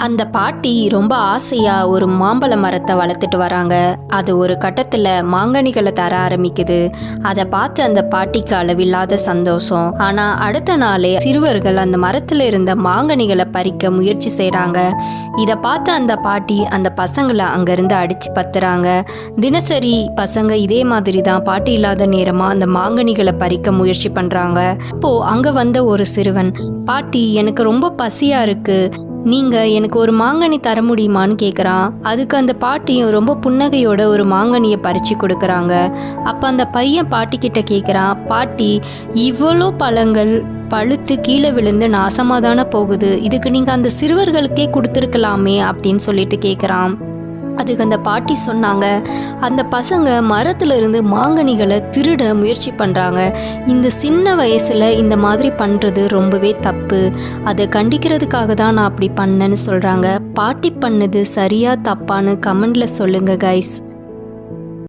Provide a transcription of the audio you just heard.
அந்த பாட்டி ரொம்ப ஆசையா ஒரு மாம்பழ மரத்தை வளர்த்துட்டு வராங்க. அது ஒரு கட்டத்துல மாங்கனிகளை தர ஆரம்பிக்குது. அதை பார்த்து அந்த பாட்டிக்கு அளவில்லாத சந்தோஷம். ஆனா அடுத்த நாளே சிறுவர்கள் அந்த மரத்துல இருந்த மாங்கனிகளை பறிக்க முயற்சி செய்றாங்க. இதை பார்த்து அந்த பாட்டி அந்த பசங்களை அங்கிருந்து அடிச்சு பத்துறாங்க. தினசரி பசங்க இதே மாதிரி தான் பாட்டி இல்லாத நேரமா அந்த மாங்கனிகளை பறிக்க முயற்சி பண்றாங்க. அப்போ அங்க வந்த ஒரு சிறுவன், பாட்டி எனக்கு ரொம்ப பசியா இருக்கு, நீங்க எனக்கு ஒரு மாங்கனி தர முடியுமான்னு கேட்குறான். அதுக்கு அந்த பாட்டியும் ரொம்ப புன்னகையோட ஒரு மாங்கனியை பறிச்சு கொடுக்குறாங்க. அப்போ அந்த பையன் பாட்டி கிட்ட கேட்குறான், பாட்டி இவ்வளோ பழங்கள் பழுத்து கீழே விழுந்து நாசமாதான போகுது, இதுக்கு நீங்கள் அந்த சிறுவர்களுக்கே கொடுத்துருக்கலாமே அப்படின்னு சொல்லிட்டு கேட்குறான். அதுக்கு அந்த பாட்டி சொன்னாங்க, அந்த பசங்க மரத்துல இருந்து மாங்கனிகளை திருட முயற்சி பண்ணுறாங்க. இந்த சின்ன வயசில் இந்த மாதிரி பண்ணுறது ரொம்பவே தப்பு. அதை கண்டிக்கிறதுக்காக தான் நான் அப்படி பண்ணேன்னு சொல்கிறாங்க. பாட்டி பண்ணது சரியா தப்பான்னு கமெண்டில் சொல்லுங்கள் கைஸ்.